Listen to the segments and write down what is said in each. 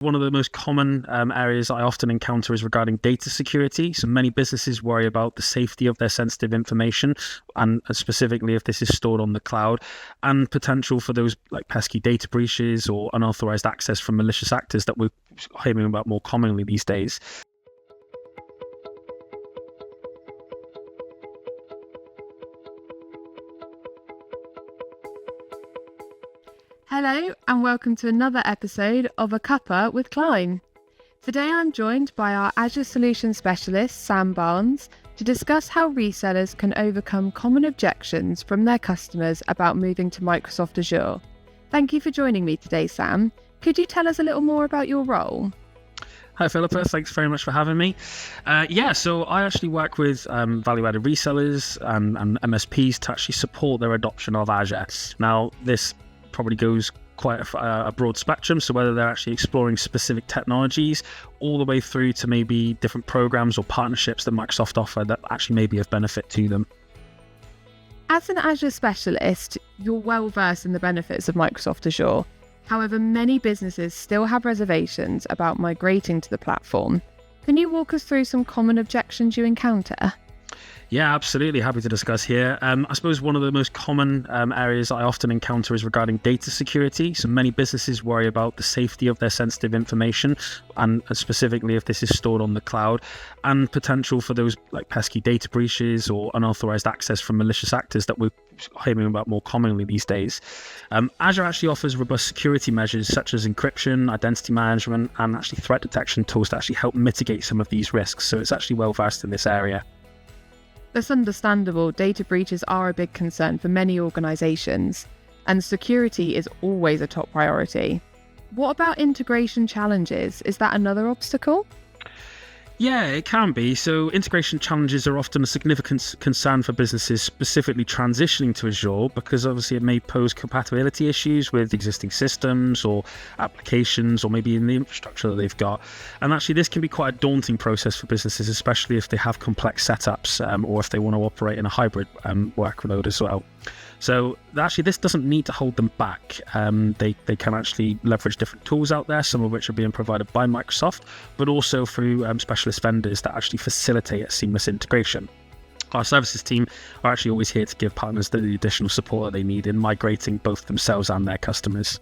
One of the most common areas I often encounter is regarding data security. So many businesses worry about the safety of their sensitive information, and specifically if this is stored on the cloud, and potential for those like pesky data breaches or unauthorized access from malicious actors that we're hearing about more commonly these days. Hello and welcome to another episode of A Cuppa with Klein. Today I'm joined by our Azure Solution Specialist, Sam Barnes, to discuss how resellers can overcome common objections from their customers about moving to Microsoft Azure. Thank you for joining me today, Sam. Could you tell us a little more about your role? Hi Philippa, thanks very much for having me. So I actually work with value-added resellers and MSPs to actually support their adoption of Azure. Now this probably goes quite a broad spectrum, so whether they're actually exploring specific technologies all the way through to maybe different programs or partnerships that Microsoft offer that actually may be of benefit to them. As an Azure specialist, you're well versed in the benefits of Microsoft Azure. However, many businesses still have reservations about migrating to the platform. Can you walk us through some common objections you encounter? Yeah, absolutely. Happy to discuss here. I suppose one of the most common areas I often encounter is regarding data security. So many businesses worry about the safety of their sensitive information, and specifically if this is stored on the cloud, and potential for those like pesky data breaches or unauthorized access from malicious actors that we're hearing about more commonly these days. Azure actually offers robust security measures such as encryption, identity management, and actually threat detection tools to actually help mitigate some of these risks. So it's actually well versed in this area. That's understandable. Data breaches are a big concern for many organisations, and security is always a top priority. What about integration challenges? Is that another obstacle? Yeah, it can be. So integration challenges are often a significant concern for businesses specifically transitioning to Azure, because obviously it may pose compatibility issues with existing systems or applications, or maybe in the infrastructure that they've got. And actually this can be quite a daunting process for businesses, especially if they have complex setups or if they want to operate in a hybrid workload as well. So actually this doesn't need to hold them back. They can actually leverage different tools out there, some of which are being provided by Microsoft, but also through specialist vendors that actually facilitate a seamless integration. Our services team are actually always here to give partners the additional support that they need in migrating both themselves and their customers.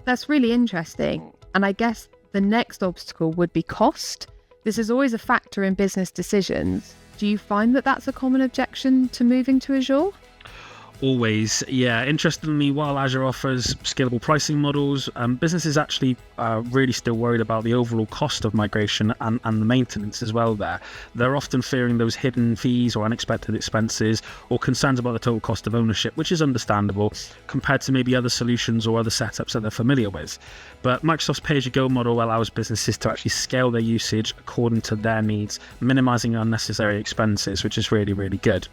That's really interesting. And I guess the next obstacle would be cost. This is always a factor in business decisions. Do you find that that's a common objection to moving to Azure? Always, yeah. Interestingly, while Azure offers scalable pricing models, businesses actually are really still worried about the overall cost of migration and the maintenance as well there. They're often fearing those hidden fees or unexpected expenses, or concerns about the total cost of ownership, which is understandable compared to maybe other solutions or other setups that they're familiar with. But Microsoft's pay-as-you-go model allows businesses to actually scale their usage according to their needs, minimizing unnecessary expenses, which is really, really good.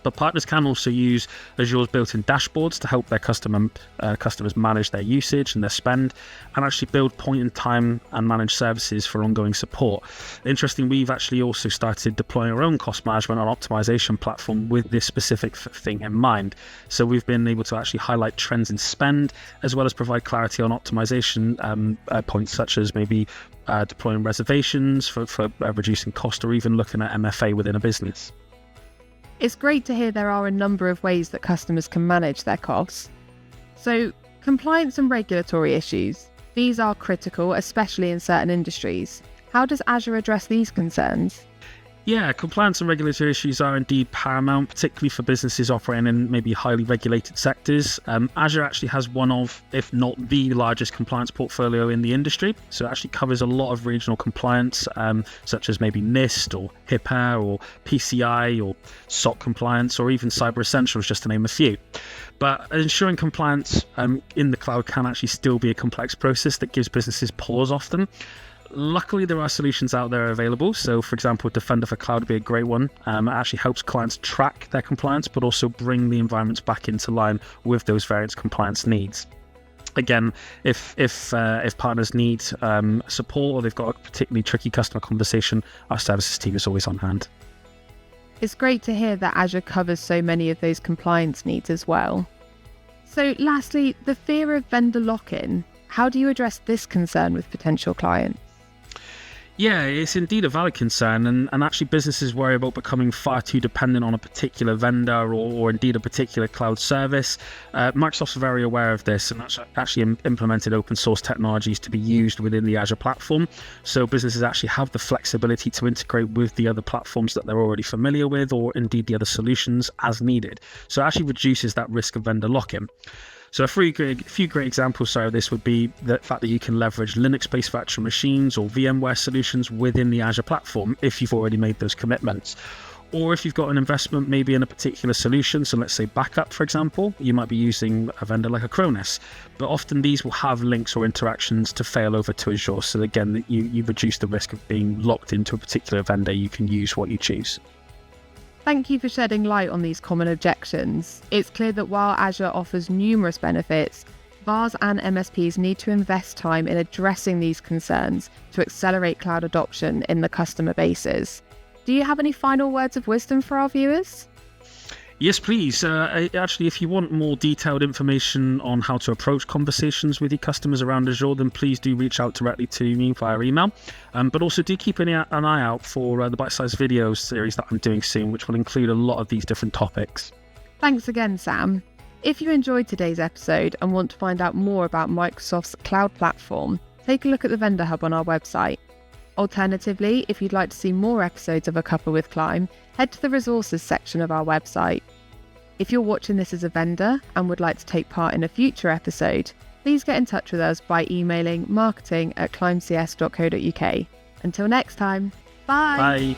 But partners can also use Azure's built-in dashboards to help their customers manage their usage and their spend, and actually build point-in-time and manage services for ongoing support. Interesting, we've actually also started deploying our own cost management and optimization platform with this specific thing in mind. So we've been able to actually highlight trends in spend, as well as provide clarity on optimization points, such as maybe deploying reservations for reducing cost, or even looking at MFA within a business. It's great to hear there are a number of ways that customers can manage their costs. So, compliance and regulatory issues. These are critical, especially in certain industries. How does Azure address these concerns? Yeah, compliance and regulatory issues are indeed paramount, particularly for businesses operating in maybe highly regulated sectors. Azure actually has one of, if not the largest compliance portfolio in the industry. So it actually covers a lot of regional compliance, such as maybe NIST or HIPAA or PCI or SOC compliance, or even Cyber Essentials, just to name a few. But ensuring compliance in the cloud can actually still be a complex process that gives businesses pause often. Luckily, there are solutions out there available. So, for example, Defender for Cloud would be a great one. It actually helps clients track their compliance, but also bring the environments back into line with those various compliance needs. Again, if partners need support, or they've got a particularly tricky customer conversation, our services team is always on hand. It's great to hear that Azure covers so many of those compliance needs as well. So lastly, the fear of vendor lock-in. How do you address this concern with potential clients? Yeah, it's indeed a valid concern, and actually businesses worry about becoming far too dependent on a particular vendor or indeed a particular cloud service. Microsoft's very aware of this and actually implemented open source technologies to be used within the Azure platform, so businesses actually have the flexibility to integrate with the other platforms that they're already familiar with, or indeed the other solutions as needed. So it actually reduces that risk of vendor lock-in. So a few great examples of this would be the fact that you can leverage Linux-based virtual machines or VMware solutions within the Azure platform if you've already made those commitments. Or if you've got an investment maybe in a particular solution, so let's say backup, for example, you might be using a vendor like Acronis. But often these will have links or interactions to fail over to Azure. So again, you reduce the risk of being locked into a particular vendor. You can use what you choose. Thank you for shedding light on these common objections. It's clear that while Azure offers numerous benefits, VARs and MSPs need to invest time in addressing these concerns to accelerate cloud adoption in the customer bases. Do you have any final words of wisdom for our viewers? Yes, please. Actually, if you want more detailed information on how to approach conversations with your customers around Azure, then please do reach out directly to me via email. But also do keep an eye out for the bite-sized videos series that I'm doing soon, which will include a lot of these different topics. Thanks again, Sam. If you enjoyed today's episode and want to find out more about Microsoft's cloud platform, take a look at the Vendor Hub on our website. Alternatively, if you'd like to see more episodes of A Cuppa with Climb, head to the resources section of our website. If you're watching this as a vendor and would like to take part in a future episode, please get in touch with us by emailing marketing@climbcs.co.uk. Until next time, bye! Bye!